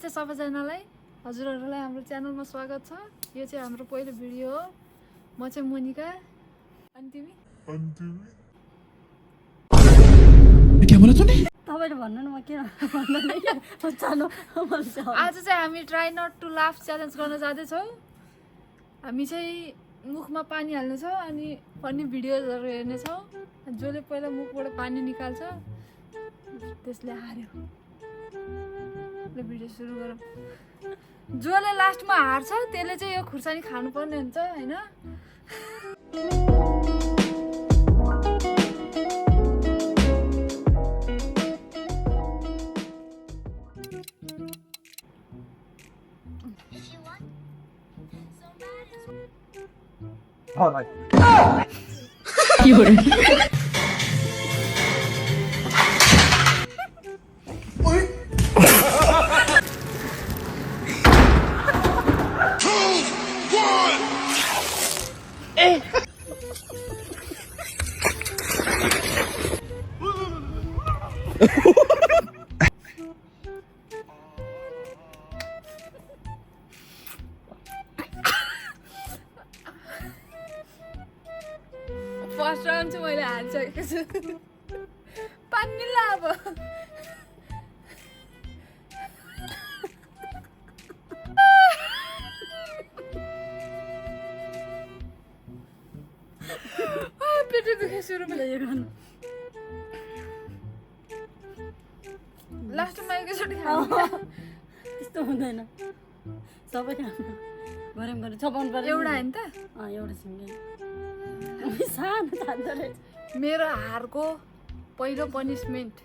सबैजनालाई हजुरहरूलाई हाम्रो च्यानलमा स्वागत छ। यो चाहिँ हाम्रो पहिलो भिडियो हो। म चाहिँ मोनिका अनि तिमी क्या बोला तूने? तपाईले भन्नु न म के भन्दैन के चालो आज चाहिँ हामी try not to laugh challenge गर्न जाँदैछौँ। हामी चाहिँ मुखमा पानी हाल्नेछौँ अनि फनी भिडियोजहरू हेर्नेछौँ। जसले पहिला मुखबाट पानी निकाल्छ त्यसले हार्यो। ल भिडियो सुरु गरौँ। जसले लास्टमा हार्छ त्यसले चाहिँ यो खुर्सानी खानुपर्ने हुन्छ हैन। फर्स्ट राउन्ड चाहिँ मैले हारिसकेको छु। पानी ला अब पेट दुखे सुरुमा लास्टमा एकैचोटि त्यस्तो हुँदैन सबै गरम गरे छपाउनु पर्यो एउटा हैन त। एउटा सिङ्गल सानो खाँदो रहेछ। मेरो हारको पहिलो पनिसमेन्ट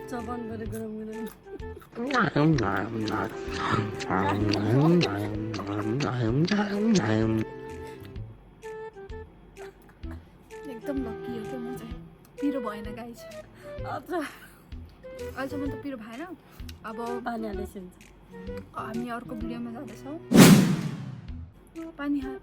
चपाउनु पर्यो गरम गरम एकदम लकी हो क्या म चाहिँ। पिरो भएन गाइस। अहिलेसम्म त पिरो भएन। अब पानी हालेछ हामी अर्को भिडियोमा जाँदैछौँ। पानी हाल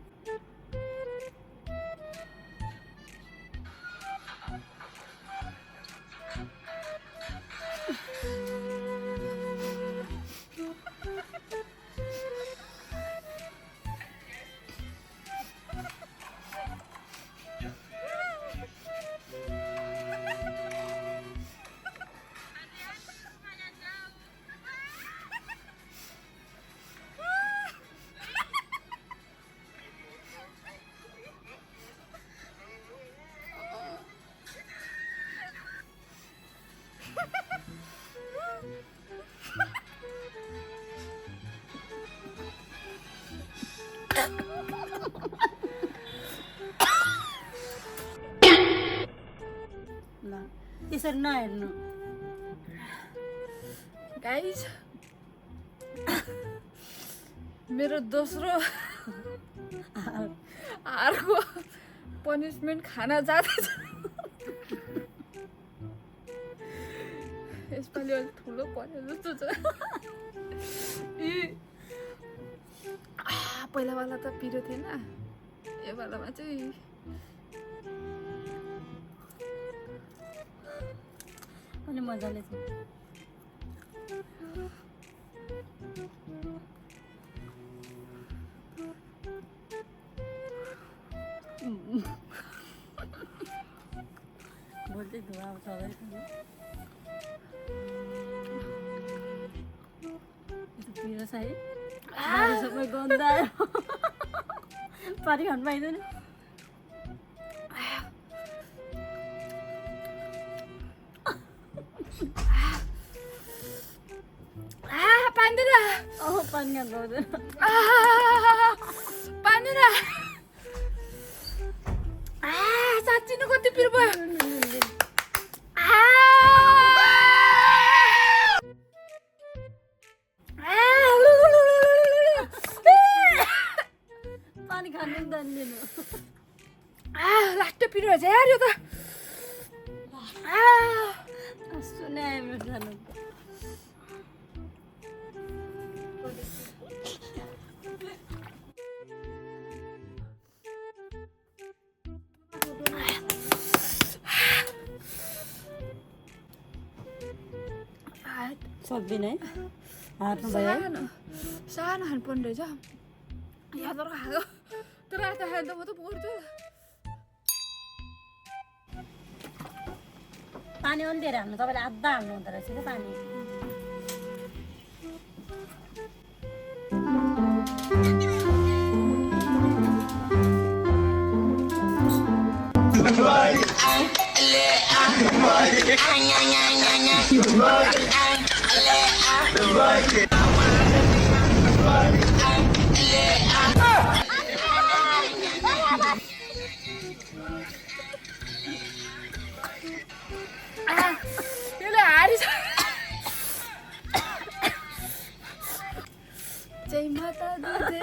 त्यसरी नहेर्नु गाइस। मेरो दोस्रो हारको पनिसमेन्ट खाना जाँदैछ। यसपालि अलिक ठुलो पर्यो जस्तो छ। पहिलावाला त पिरो थिएन, यो वालामा चाहिँ अनि मजाले छ। बोल्दै धुवा आउँछ पिरो छ है सबै गन्ध आयो। पानी खानु पाइँदैन। पानी खानु पाउँदैन। पानी साँच्ची नै कति पिरो भयो। पानी खानु जान्दिनु। लास्ट पिरो भएछ यार यो त। सुनाए मेरो जानु सक्दिनँ है हार्नु भयो है सानो सानो खानुपर्ने रहेछ यहाँ तर खाएको तर आएको खायो त म त पढ्छु पानी पनि दिएर हाल्नु तपाईँले आधा हाल्नु हुँदो रहेछ क्या पानी यसले हारिस जय माता दी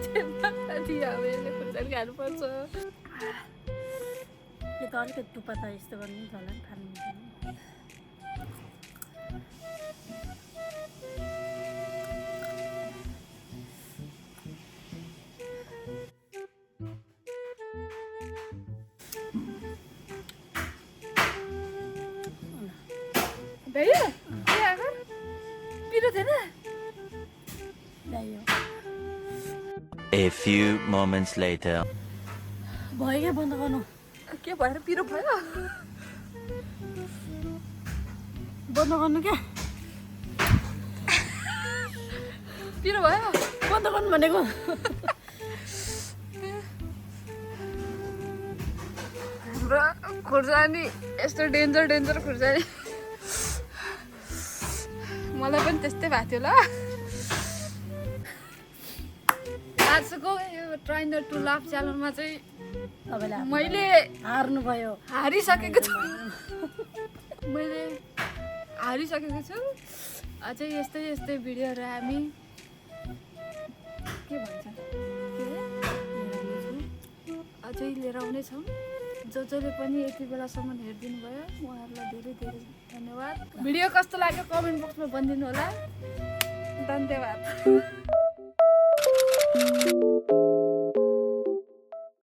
जय माता दी अब यसले खुर्सानी खानुपर्छ यो त अलिकति टुप्पा त यस्तो गर्नु नि होला नि खानु मिल्दैन भैया पिरो थिएन ल्यायो A few moments later. भयो क्या बन्द गर्नु के भएर पिरो भयो बन्द गर्नु क्या पिरो भयो बन्द गर्नु भनेको हाम्रो खुर्सानी यस्तो डेन्जर डेन्जर खुर्सानी मलाई पनि त्यस्तै भएको थियो ल आजको यो ट्राई नट टु लाफ च्यानलमा चाहिँ तपाईँले मैले हार्नु भयो हारिसकेको छु मैले हारिसकेको छु अझै यस्तै यस्तै भिडियोहरू हामी के भन्छ अझै लिएर आउनेछौँ जसले पनि यति बेलासम्म हेरिदिनु भयो उहाँहरूलाई धेरै धेरै धन्यवाद भिडियो कस्तो लाग्यो कमेन्ट बक्समा भनिदिनु होला धन्यवाद